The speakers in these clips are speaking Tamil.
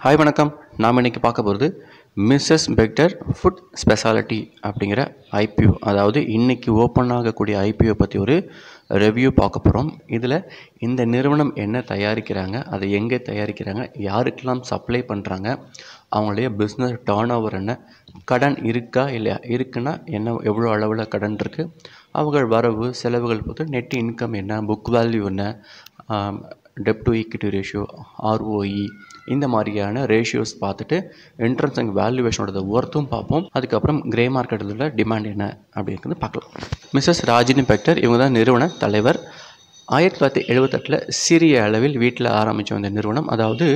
ஹாய் வணக்கம். நாம் இன்றைக்கி பார்க்க போகிறது மிஸ்ஸஸ் பெக்டர் ஃபுட் ஸ்பெஷாலிட்டி அப்படிங்கிற ஐபிஓ, அதாவது இன்றைக்கி ஓப்பன் ஆகக்கூடிய ஐபிஓ பற்றி ஒரு ரிவ்யூ பார்க்க போகிறோம். இதில் இந்த நிறுவனம் என்ன தயாரிக்கிறாங்க, அதை எங்கே தயாரிக்கிறாங்க, யாருக்கெல்லாம் சப்ளை பண்ணுறாங்க, அவங்களுடைய பிஸ்னஸ் டர்ன் ஓவர் என்ன, கடன் இருக்கா இல்லையா, இருக்குன்னா என்ன, எவ்வளோ அளவில் கடன் இருக்குது, அவங்க வரவு செலவுகள் பொறுத்து நெட் இன்கம் என்ன, புக் வேல்யூ என்ன, டெப்ட் டு ஈக்விட்டி ரேஷியோ, ஆர்ஓஇ, இந்த மாதிரியான ரேஷியோஸ் பார்த்துட்டு என்ட்ரன்ஸ் அண்ட் வேல்யூவேஷனோட ஒர்த்தும் பார்ப்போம். அதுக்கப்புறம் கிரே மார்க்கெட்டில் உள்ள டிமாண்ட் என்ன அப்படிங்கிறது பார்க்கலாம். மிஸ்ஸஸ் ராஜினி பெக்டர் இவங்க தான் நிறுவன தலைவர். 1978 சிறிய அளவில் வீட்டில் ஆரம்பித்த அந்த நிறுவனம், அதாவது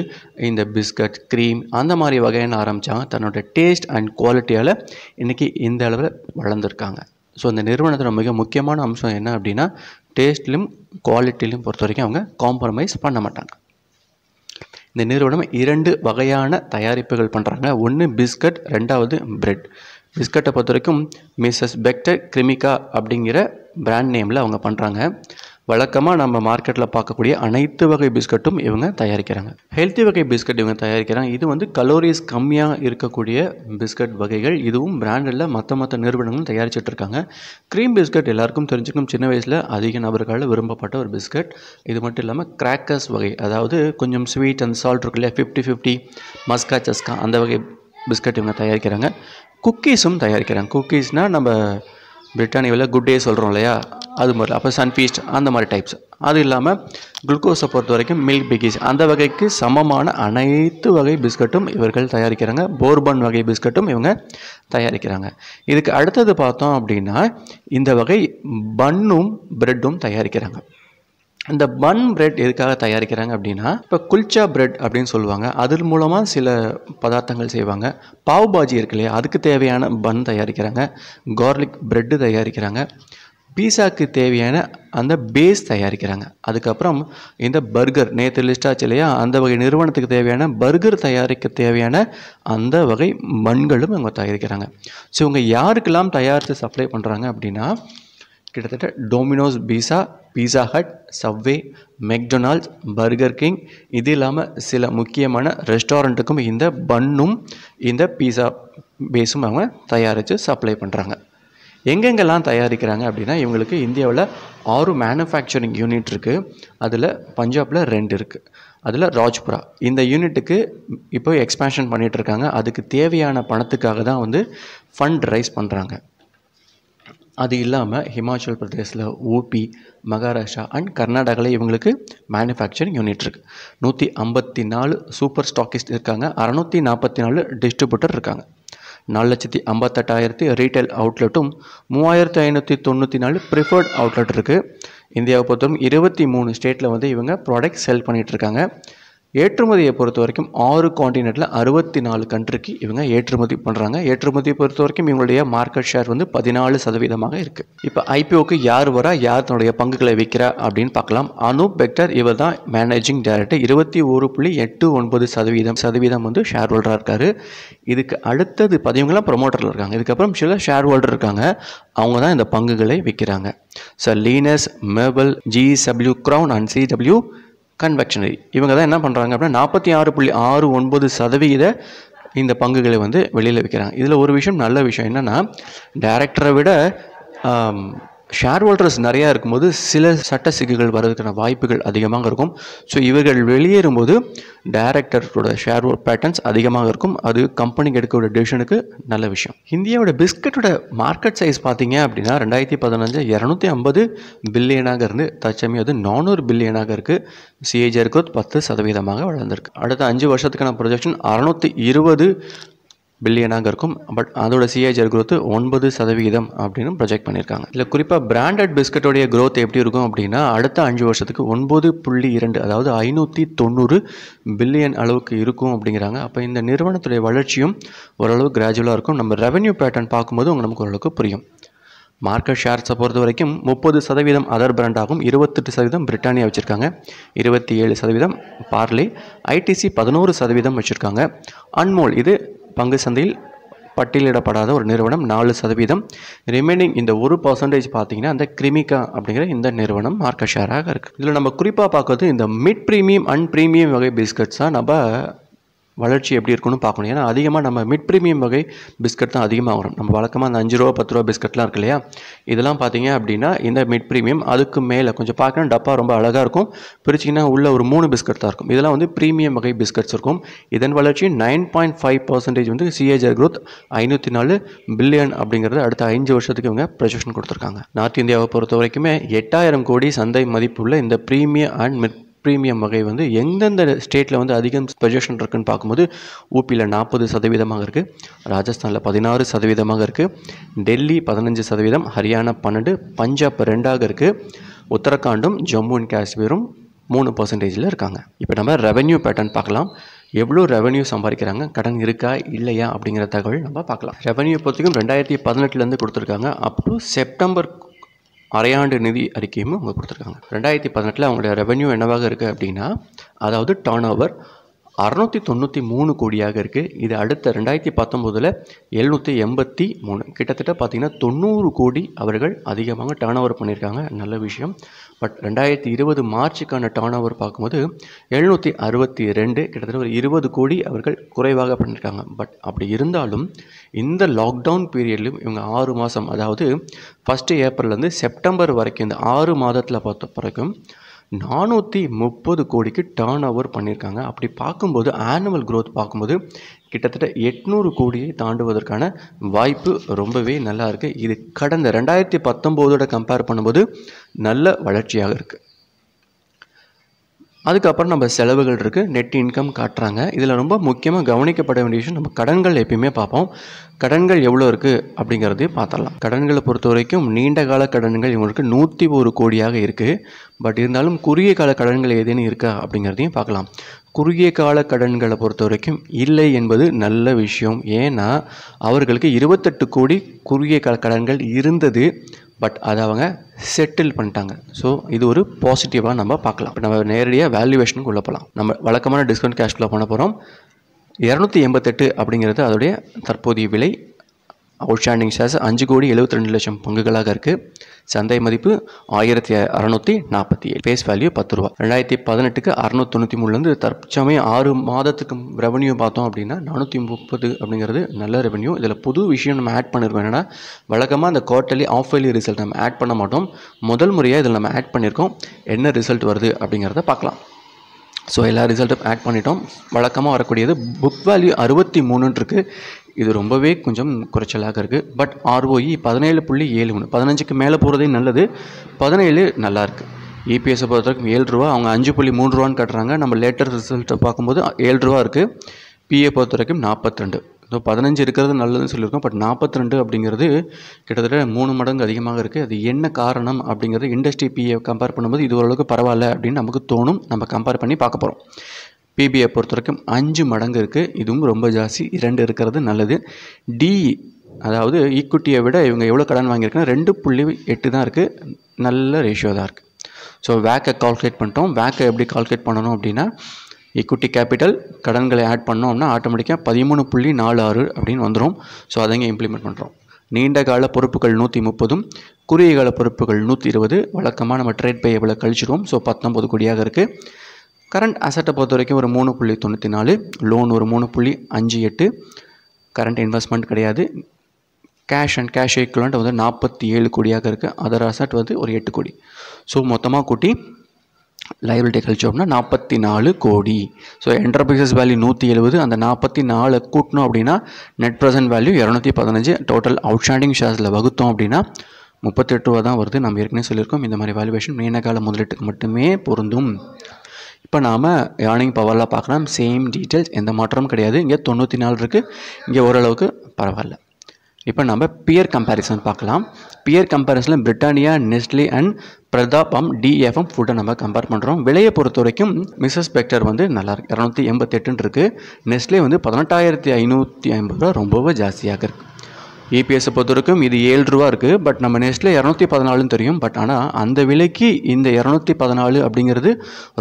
இந்த பிஸ்கட், க்ரீம் அந்த மாதிரி வகையான ஆரம்பித்தாங்க. தன்னோட டேஸ்ட் அண்ட் குவாலிட்டியால் இன்றைக்கி இந்த அளவில் வளர்ந்துருக்காங்க. ஸோ இந்த நிறுவனத்தோட மிக முக்கியமான அம்சம் என்ன அப்படின்னா, டேஸ்ட்லையும் குவாலிட்டிலையும் பொறுத்த வரைக்கும் அவங்க காம்ப்ரமைஸ் பண்ண மாட்டாங்க. இந்த நிறுவனம் 2 வகையான தயாரிப்புகள் பண்ணுறாங்க. ஒன்று பிஸ்கட், ரெண்டாவது பிரெட். பிஸ்கட்டை பொறுத்த வரைக்கும் மிஸ்ஸஸ் பெக்டர் கிரிமிகா அப்படிங்கிற பிராண்ட் நேமில் அவங்க பண்ணுறாங்க. வழக்கமாக நம்ம மார்க்கெட்டில் பார்க்கக்கூடிய அனைத்து வகை பிஸ்கட்டும் இவங்க தயாரிக்கிறாங்க. ஹெல்த்தி வகை பிஸ்கட் இவங்க தயாரிக்கிறாங்க. இது வந்து கலோரிஸ் கம்மியாக இருக்கக்கூடிய பிஸ்கட் வகைகள். இதுவும் பிராண்டில் மற்ற நிறுவனங்களும் தயாரிச்சிட்ருக்காங்க. க்ரீம் பிஸ்கட் எல்லாருக்கும் தெரிஞ்சுக்கணும், சின்ன வயசில் அதிக நபர்களால் விரும்பப்பட்ட ஒரு பிஸ்கட். இது மட்டும் இல்லாமல் கிராக்கர்ஸ் வகை, அதாவது கொஞ்சம் ஸ்வீட் அண்ட் சால்ட் இருக்கு இல்லையா, 50-50, மஸ்கா சஸ்கா, அந்த வகை பிஸ்கட் இவங்க தயாரிக்கிறாங்க. குக்கீஸும் தயாரிக்கிறாங்க. குக்கீஸ்னால் நம்ம பிரிட்டானியாவில் குட் டே சொல்கிறோம் இல்லையா, அது மாதிரி, அப்போ சன்ஃபீஸ்ட் அந்த மாதிரி டைப்ஸ். அது இல்லாமல் குளுக்கோஸை பொறுத்த வரைக்கும் மில்க் பிகிஸ், அந்த வகைக்கு சமமான அனைத்து வகை பிஸ்கட்டும் இவர்கள் தயாரிக்கிறாங்க. போர்பன் வகை பிஸ்கட்டும் இவங்க தயாரிக்கிறாங்க. இதுக்கு அடுத்தது பார்த்தோம் அப்படின்னா, இந்த வகை பன்னும் பிரெட்டும் தயாரிக்கிறாங்க. இந்த பன் பிரெட் எதுக்காக தயாரிக்கிறாங்க அப்படின்னா, இப்போ குல்ச்சா பிரெட் அப்படின்னு சொல்லுவாங்க, அதன் மூலமாக சில பதார்த்தங்கள் செய்வாங்க. பாவ் பாஜி இருக்கு இல்லையா, அதுக்கு தேவையான பன் தயாரிக்கிறாங்க. கார்லிக் பிரெட்டு தயாரிக்கிறாங்க. பீஸாக்கு தேவையான அந்த பேஸ் தயாரிக்கிறாங்க. அதுக்கப்புறம் இந்த பர்கர், நேற்று லிஸ்ட் ஆச்சு இல்லையா, அந்த வகை நிறுவனத்துக்கு தேவையான பர்கர் தயாரிக்க தேவையான அந்த வகை பன்களும் இவங்க தயாரிக்கிறாங்க. ஸோ இவங்க யாருக்கெல்லாம் தயாரித்து சப்ளை பண்ணுறாங்க அப்படின்னா, கிட்டத்தட்ட Domino's Pizza, Pizza Hut, Subway, McDonald's, Burger King, இது இல்லாமல் சில முக்கியமான ரெஸ்டாரண்ட்டுக்கும் இந்த பன்னும் இந்த பீஸா பேஸும் அவங்க தயாரித்து சப்ளை பண்ணுறாங்க. எங்கெங்கெல்லாம் தயாரிக்கிறாங்க அப்படின்னா, இவங்களுக்கு இந்தியாவில் 6 மேனுஃபேக்சரிங் யூனிட் இருக்குது. அதில் பஞ்சாபில் 2 இருக்குது. அதில் ராஜ்புரா இந்த யூனிட்டுக்கு இப்போ எக்ஸ்பேன்ஷன் பண்ணிகிட்ருக்காங்க. அதுக்கு தேவையான பணத்துக்காக தான் வந்து ஃபண்ட் ரைஸ் பண்ணுறாங்க. அது இல்லாமல் ஹிமாச்சல் பிரதேசில், ஊபி, மகாராஷ்டிரா அண்ட் கர்நாடகாவில் இவங்களுக்கு மேனுஃபேக்சரிங் யூனிட் இருக்குது. 154 சூப்பர் ஸ்டாக்கிஸ்ட் இருக்காங்க. 644 டிஸ்ட்ரிபியூட்டர் இருக்காங்க. 4,58,000 ரீட்டைல் அவுட்லெட்டும் 3,594 ப்ரிஃபர்ட் அவுட்லெட் இருக்குது. இந்தியாவை பொறுத்தவரைக்கும் 23 ஸ்டேட்டில் வந்து இவங்க ப்ராடக்ட் செல் பண்ணிகிட்ருக்காங்க. ஏற்றுமதியை பொறுத்த வரைக்கும் 6 காண்டினென்ட்டில் 64 கண்ட்ரிக்கு இவங்க ஏற்றுமதி பண்ணுறாங்க. ஏற்றுமதியை பொறுத்த வரைக்கும் இவங்களுடைய மார்க்கெட் ஷேர் வந்து 14% இருக்குது. இப்போ ஐபிஓக்கு யார் வரா, யார் தன்னுடைய பங்குகளை விற்கிறா அப்படின்னு பார்க்கலாம். அனூப் பெக்டர் இவர் தான் மேனேஜிங் டைரக்டர். 21.89% வந்து ஷேர் ஹோல்டராக இருக்கார். இதுக்கு அடுத்தது பதிவுங்களாம் ப்ரொமோட்டரில் இருக்காங்க. இதுக்கப்புறம் சில ஷேர் ஹோல்டர் இருக்காங்க, அவங்க தான் இந்த பங்குகளை விற்கிறாங்க. Linus, Mabel, GSW, Crown and CW confectionery, இவங்க தான் என்ன பண்ணுறாங்க அப்படின்னா 46.69% இந்த பங்குகளை வந்து வெளியில் விற்கிறாங்க. இதில் ஒரு விஷயம், நல்ல விஷயம் என்னென்னா, டைரக்டரை விட ஷேர் ஹோல்டர்ஸ் நிறையா இருக்கும்போது சில சட்ட சிக்கல்கள் வர்றதுக்கான வாய்ப்புகள் அதிகமாக இருக்கும். ஸோ இவர்கள் வெளியேறும்போது டைரக்டரோட ஷேர் பேட்டர்ன்ஸ் அதிகமாக இருக்கும். அது கம்பெனிக்கு எடுக்கக்கூடிய டிசிஷனுக்கு நல்ல விஷயம். இந்தியாவோட பிஸ்கட்டோட மார்க்கெட் சைஸ் பார்த்தீங்க அப்படின்னா 2015 250 பில்லியனாக இருந்து தற்சமயம் அது 400 பில்லியனாக இருக்குது. சிஏஜிஆர் growth 10% வளர்ந்துருக்கு. அடுத்த 5 வருஷத்துக்கான ப்ரொஜெக்ஷன் 620 பில்லியனாக இருக்கும். பட் அதோட சிஏஜிஆர் growth 9% அப்படின்னு ப்ரொஜெக்ட் பண்ணியிருக்காங்க. இல்லை குறிப்பாக பிராண்டட் பிஸ்கட்டோடைய growth எப்படி இருக்கும் அப்படின்னா, அடுத்த 5 வருஷத்துக்கு 9.2, அதாவது 590 பில்லியன் அளவுக்கு இருக்கும் அப்படிங்கிறாங்க. அப்போ இந்த நிறுவனத்துடைய வளர்ச்சியும் ஓரளவு கிராஜுவலாக இருக்கும். நம்ம ரெவென்யூ பேட்டர்ன் பார்க்கும்போது நமக்கு ஓரளவுக்கு புரியும். மார்க்கெட் ஷேர்ஸை பொறுத்த வரைக்கும் 30% அதர் பிராண்டாகும், 28% பிரிட்டானியா வச்சுருக்காங்க, 27% பார்லே, ஐடிசி 11% வச்சுருக்காங்க. அன்மோல் இது பங்கு சந்தையில் பட்டியலிடப்படாத ஒரு நிறுவனம் 4%. ரிமைனிங் இந்த 1% பார்த்தீங்கன்னா அந்த கிரிமிகா அப்படிங்கிற இந்த நிறுவனம் மார்க்கெட் ஷேராக இருக்குது. இதில் நம்ம குறிப்பாக பார்க்குறது இந்த மிட் ப்ரீமியம் அண்ட் ப்ரீமியம் வகை பிஸ்கட்ஸாக நம்ம வளர்ச்சி எப்படி இருக்குன்னு பார்க்கணும். ஏன்னா அதிகமாக நம்ம மிட் ப்ரீமியம் வகை பிஸ்கட் தான் அதிகமாக வரும். நம்ம வழக்கமாக அந்த 5 ரூபா 10 ரூபா பிஸ்கட்லாம் இருக்கு இல்லையா, இதெல்லாம் பார்த்தீங்க அப்படின்னா இந்த மிட் ப்ரீமியம். அதுக்கு மேலே கொஞ்சம் பார்க்கணும், டப்பா ரொம்ப அழகாக இருக்கும், பிரிச்சிங்கன்னா உள்ள ஒரு 3 பிஸ்கட் தான் இருக்கும். இதெல்லாம் வந்து ப்ரீமியம் வகை பிஸ்கட்ஸ் இருக்கும். இதன் வளர்ச்சி 9.5% வந்து CAGR growth 504 பில்லியன் அப்படிங்கிறது அடுத்த 5 வருஷத்துக்கு இவங்க ப்ரொஜெக்ஷன் கொடுத்துருக்காங்க. நார்த் இந்தியாவை பொறுத்த வரைக்குமே 8000 கோடி சந்தை மதிப்புள்ள இந்த ப்ரீமியம் அண்ட் மிட் ப்ரீமியம் வகை வந்து எந்தெந்த ஸ்டேட்டில் வந்து அதிகம் ப்ரொஜெக்ஷன் இருக்குன்னு பார்க்கும்போது ஊபியில் 40% இருக்குது, ராஜஸ்தானில் 16% இருக்குது, டெல்லி 15%, ஹரியானா 12%, பஞ்சாப் 2 இருக்குது, உத்தரகாண்டும் ஜம்மு அண்ட் காஷ்மீரும் 3% இருக்காங்க. இப்போ நம்ம ரெவென்யூ பேட்டர்ன் பார்க்கலாம். எவ்வளோ ரெவென்யூ சம்பாதிக்கிறாங்க, கடன் இருக்கா இல்லையா அப்படிங்கிற தகவல் நம்ம பார்க்கலாம். ரெவென்யூ பொறுத்தவரைக்கும் 2018 கொடுத்துருக்காங்க. அப் டு செப்டம்பர் அரையாண்டு நிதி அறிக்கையும் அவங்க கொடுத்துருக்காங்க. 2018 அவங்களுடைய ரெவென்யூ என்னவாக இருக்குது அப்படின்னா, அதாவது டர்ன் ஓவர் 693 கோடியாக இருக்குது. இது அடுத்த 2019 783, கிட்டத்தட்ட பார்த்திங்கன்னா 90 கோடி அவர்கள் அதிகமாக டர்ன் ஓவர் பண்ணியிருக்காங்க. நல்ல விஷயம். பட் 2020 மார்ச்சுக்கான டர்ன் ஓவர் பார்க்கும்போது 762, கிட்டத்தட்ட ஒரு 20 கோடி அவர்கள் குறைவாக பண்ணியிருக்காங்க. பட் அப்படி இருந்தாலும் இந்த லாக்டவுன் பீரியட்லையும் இவங்க 6 மாதம், அதாவது 1 ஏப்ரல்லேருந்து செப்டம்பர் வரைக்கும், இந்த 6 மாதத்தில் பார்த்த வரைக்கும் 430 கோடிக்கு டர்ன் ஓவர் பண்ணியிருக்காங்க. அப்படி பார்க்கும்போது ஆனுவல் க்ரோத் பார்க்கும்போது கிட்டத்தட்ட 800 கோடியை தாண்டுவதற்கான வாய்ப்பு ரொம்பவே நல்லா இருக்குது. இது கடந்த 2019 கம்பேர் பண்ணும்போது நல்ல வளர்ச்சியாக இருக்குது. அதுக்கப்புறம் நம்ம செலவுகள் இருக்குது, நெட் இன்கம் காட்டுறாங்க. இதில் ரொம்ப முக்கியமாக கவனிக்கப்பட வேண்டிய விஷயம், நம்ம கடன்கள் எப்பயுமே பார்ப்போம். கடன்கள் எவ்வளோ இருக்குது அப்படிங்கிறதையும் பார்த்துடலாம். கடன்களை பொறுத்த வரைக்கும் நீண்ட கால கடன்கள் இவங்களுக்கு 101 கோடியாக இருக்குது. பட் இருந்தாலும் குறுகிய கால கடன்கள் ஏதேனும் இருக்கா அப்படிங்கிறதையும் பார்க்கலாம். குறுகிய கால கடன்களை பொறுத்த வரைக்கும் இல்லை என்பது நல்ல விஷயம். ஏன்னா அவர்களுக்கு 28 கோடி குறுகிய கால கடன்கள் இருந்தது. பட் அதை அவங்க செட்டில் பண்ணிட்டாங்க. ஸோ இது ஒரு பாசிட்டிவாக நம்ம பார்க்கலாம். இப்போ நம்ம நேரடியாக வேல்யூவேஷனுக்கு உள்ள போகலாம். நம்ம வழக்கமான டிஸ்கவுண்ட் கேஷ் ஃப்ளோ பண்ண போகிறோம். 288 அப்படிங்கிறது அதோடைய தற்போதைய விலை. அவுட்ஸ்டாண்டிங் ஷேர்ஸ் 5 கோடி 72 லட்சம் பங்குகளாக இருக்குது. சந்தை மதிப்பு 1647, ஃபேஸ் வேல்யூ 10 ரூபா. 2018க்கு 693 தற்சமயம் 6 மாதத்துக்கு ரெவன்யூ பார்த்தோம் அப்படின்னா 430 அப்படிங்கிறது நல்ல ரெவன்யூ. இதில் புது விஷயம் நம்ம ஆட் பண்ணியிருக்கோம். என்னென்னா வழக்கமாக அந்த குவார்ட்டர்லி ஆஃப் இயர்லி ரிசல்ட் நம்ம ஆட் பண்ண மாட்டோம். முதல் முறையாக இதில் நம்ம ஆட் பண்ணியிருக்கோம். என்ன ரிசல்ட் வருது அப்படிங்கிறத பார்க்கலாம். ஸோ எல்லா ரிசல்ட்டும் ஆட் பண்ணிட்டோம். வழக்கமாக வரக்கூடியது புக் வேல்யூ 63 இருக்குது. இது ரொம்பவே கொஞ்சம் குறைச்சலாக இருக்குது. பட் ROE 17.73, 15க்கு மேலே போகிறதே நல்லது. 17 நல்லாயிருக்கு. EPS பொறுத்த வரைக்கும் 7 ரூபா, அவங்க 5.3 ரூபான்னு கட்டுறாங்க. நம்ம லேட்டர் ரிசல்ட்டை பார்க்கும்போது 7 ரூபா இருக்குது. PA பொறுத்த வரைக்கும் 42. ஸோ 15 இருக்கிறது நல்லதுன்னு சொல்லியிருக்கோம். பட் 42 அப்படிங்கிறது கிட்டத்தட்ட 3 மடங்கு அதிகமாக இருக்குது. அது என்ன காரணம் அப்படிங்கிறது இண்டஸ்ட்ரி PA கம்பேர் பண்ணும்போது இது ஓரளவுக்கு பரவாயில்ல அப்படின்னு நமக்கு தோணும். நம்ம கம்பேர் பண்ணி பார்க்க போகிறோம். PBI பொறுத்த வரைக்கும் 5 மடங்கு இருக்குது. இதுவும் ரொம்ப ஜாஸ்தி. 2 இருக்கிறது நல்லது. DE, அதாவது ஈக்விட்டியை விட இவங்க எவ்வளோ கடன் வாங்கியிருக்குன்னா 2.8 தான் இருக்குது. நல்ல ரேஷியோ தான் இருக்குது. ஸோ வேக்கை கால்குலேட் பண்ணிட்டோம். வேக்கை எப்படி கால்குலேட் பண்ணணும் அப்படின்னா, ஈக்விட்டி கேபிட்டல் கடன்களை ஆட் பண்ணோம்னா ஆட்டோமேட்டிக்காக 13.46 அப்படின்னு வந்துடும். ஸோ அதைங்க இம்ப்ளிமெண்ட் பண்ணுறோம். நீண்ட கால பொறுப்புகள் 130, குறுகிய கால பொறுப்புகள் 120. வழக்கமாக நம்ம ட்ரேட் பேயபிளை கழிச்சிடுவோம். ஸோ 19 கோடியாக இருக்குது. கரண்ட் அசட்டை பொறுத்த வரைக்கும் ஒரு 3.94, லோன் ஒரு 3.58, கரண்ட் இன்வெஸ்ட்மெண்ட் கிடையாது. கேஷ் அண்ட் கேஷ் ஈக்குவலண்ட் வந்து 47 கோடியாக இருக்குது. அதர் அசட் வந்து ஒரு 8 கோடி. ஸோ மொத்தமாக கூட்டி லைபிலிட்டி கழிச்சோம்னா 44 கோடி. ஸோ என்டர்பிரைசஸ் வேல்யூ 170, அந்த 44 கூட்டணும் அப்படின்னா net present value 215. Total outstanding ஷேர்ஸில் வகுத்தோம் அப்படின்னா 38 ரூபா தான் வருது. நம்ம ஏற்கனவே சொல்லியிருக்கோம் இந்த மாதிரி வேல்யூவேஷன் நீண்டகால முதலீட்டுக்கு மட்டுமே பொருந்தும். இப்போ நாம் ஏர்னிங் பவரில் பார்க்கலாம். சேம் டீட்டெயில்ஸ், எந்த மாற்றமும் கிடையாது. இங்கே 94 இருக்குது, இங்கே ஓரளவுக்கு பரவாயில்ல. இப்போ நம்ம பியர் கம்பேரிசன் பார்க்கலாம். பியர் கம்பேரிசனில் Britannia, Nestle and Prataap DFM ஃபுட்டை நம்ம கம்பேர் பண்ணுறோம். விலையை பொறுத்த வரைக்கும் மிஸ்ஸஸ் பெக்டர் வந்து நல்லாயிருக்கு, 288 இருக்குது. நெஸ்ட்லே வந்து 18,550 ரூபா, ரொம்பவே ஜாஸ்தியாக இருக்குது. EPS பொறுத்த வரைக்கும் இது 7 ரூபா இருக்குது. பட் நம்ம நெஸ்ட்லே 214 தெரியும். பட் ஆனால் அந்த விலைக்கு இந்த 214 அப்படிங்கிறது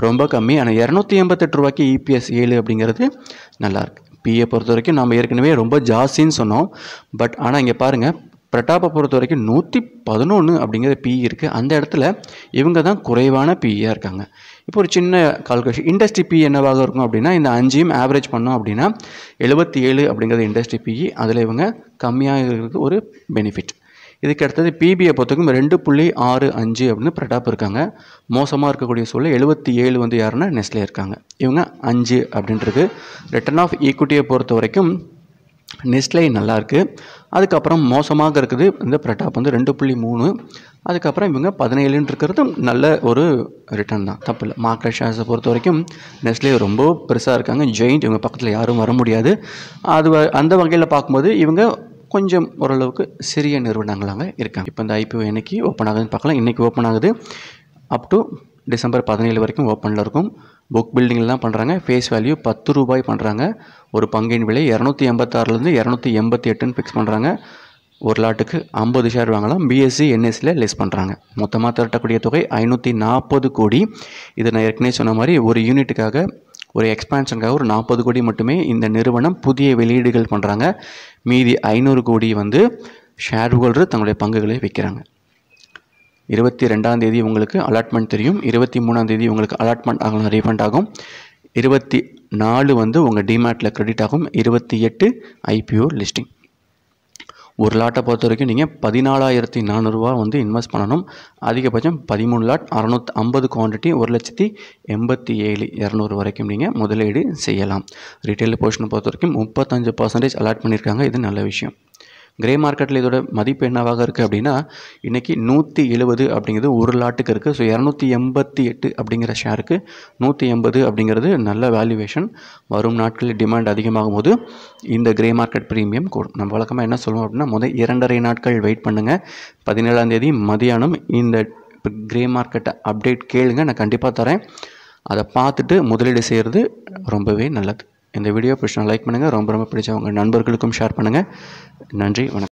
ரொம்ப கம்மி. ஆனால் 288 ரூபாய்க்கு EPS 7 அப்படிங்கிறது நல்லாயிருக்கு. PA பொறுத்த வரைக்கும் நம்ம ஏற்கனவே ரொம்ப ஜாஸ்தின்னு சொன்னோம். பட் ஆனால் இங்கே பாருங்கள், பிரதாப்பை பொறுத்த வரைக்கும் 111 அப்படிங்கிற பிஇ இருக்குது. அந்த இடத்துல இவங்க தான் குறைவான பிஇயாக இருக்காங்க. இப்போ ஒரு சின்ன கால்குலேஷன், இண்டஸ்ட்ரி பிஇ என்னவாக இருக்கும் அப்படின்னா, இந்த 5ஐயும் ஆவரேஜ் பண்ணோம் அப்படின்னா 77 அப்படிங்கிறது இண்டஸ்ட்ரி பிஇ. அதில் இவங்க கம்மியாக இருக்கிறது ஒரு பெனிஃபிட். இதுக்கு அடுத்தது பிபிஐ பொறுத்தவரைக்கும் 2.65 அப்படின்னு பிரதாப் இருக்காங்க. மோசமாக இருக்கக்கூடிய சூழல் 77 வந்து யாருன்னா நெஸ்லே இருக்காங்க. இவங்க 5 அப்படின்றது. ரிட்டர்ன் ஆஃப் ஈக்விட்டியை பொறுத்த வரைக்கும் நெஸ்லே நல்லா இருக்குது. அதுக்கப்புறம் மோசமாக இருக்குது இந்த பிரதாப் வந்து 2.3. அதுக்கப்புறம் இவங்க 17 இருக்கிறது நல்ல ஒரு ரிட்டர்ன் தான், தப்பு இல்லை. மார்க்கெட் ஷேர்ஸை பொறுத்த வரைக்கும் நெஸ்லே ரொம்ப பெருசாக இருக்காங்க. ஜெயிண்ட் இவங்க பக்கத்தில் யாரும் வர முடியாது. அந்த வகையில் பார்க்கும்போது இவங்க கொஞ்சம் ஓரளவுக்கு சிறிய நிறுவனங்களாக இருக்காங்க. இப்போ இந்த ஐபிஓ என்னைக்கு ஓப்பன் ஆகுதுன்னு பார்க்கலாம். இன்றைக்கி ஓப்பன் ஆகுது. அப் டு டிசம்பர் 17 வரைக்கும் ஓப்பனில் இருக்கும். புக் பில்டிங்கில் தான் பண்ணுறாங்க. ஃபேஸ் வேல்யூ 10 ரூபாய் பண்ணுறாங்க. ஒரு பங்கின் விலை 286லேருந்து 288ன்னு ஃபிக்ஸ் பண்ணுறாங்க. ஒரு லாட்டுக்கு 50 ஷேர் வாங்கலாம். பிஎஸ்சி என்எஸ்சியில் லெஸ் பண்ணுறாங்க. மொத்தமாக திரட்டக்கூடிய தொகை 540 கோடி. இது நான் ஏற்கனவே சொன்ன மாதிரி ஒரு யூனிட்டுக்காக, ஒரு எக்ஸ்பான்ஷனுக்காக ஒரு 40 கோடி மட்டுமே இந்த நிறுவனம் புதிய வெளியீடுகள் பண்ணுறாங்க. மீதி 500 கோடி வந்து ஷேர் ஹோல்டர் தங்களுடைய பங்குகளை விற்கிறாங்க. 22ஆம் தேதி உங்களுக்கு அலாட்மெண்ட் தெரியும். 23ஆம் தேதி உங்களுக்கு அலாட்மெண்ட் ஆகலாம், ரீஃபண்ட் ஆகும். 24 வந்து உங்கள் டிமேட்டில் கிரெடிட் ஆகும். 28 ஐபிஓ லிஸ்டிங். ஒரு லாட்டை பொறுத்த வரைக்கும் நீங்கள் 14,400 வந்து இன்வெஸ்ட் பண்ணணும். அதிகபட்சம் 13 லாட், 650 குவான்டிட்டி, 1,87,200 வரைக்கும் நீங்கள் முதலீடு செய்யலாம். ரீட்டைல் போர்ஷனை பொறுத்த வரைக்கும் 35% அலாட் பண்ணியிருக்காங்க. இது நல்ல விஷயம். கிரே மார்க்கெட்டில் இதோட மதிப்பு என்னவாக இருக்குது அப்படின்னா, இன்றைக்கி 170 அப்படிங்கிறது ஒரு லாட்டுக்கு இருக்குது. ஸோ 288 அப்படிங்கிற ஷேருக்கு 180 அப்படிங்கிறது நல்ல வேல்யூவேஷன். வரும் நாட்களில் டிமாண்ட் அதிகமாகும் போது இந்த கிரே மார்க்கெட் ப்ரீமியம் கூடும். நம்ம வழக்கமாக என்ன சொல்லுவோம் அப்படின்னா, முதல் 2.5 நாட்கள் வெயிட் பண்ணுங்கள். 17ஆம் தேதி மதியானம் இந்த கிரே மார்க்கெட்டை அப்டேட் கேளுங்க, நான் கண்டிப்பாக தரேன். அதை பார்த்துட்டு முதலீடு செய்கிறது ரொம்பவே நல்லது. இந்த வீடியோ பிடிச்சா லைக் பண்ணுங்கள். ரொம்ப பிடிச்சவங்க நண்பர்களுக்கும் ஷேர் பண்ணுங்கள். நன்றி, வணக்கம்.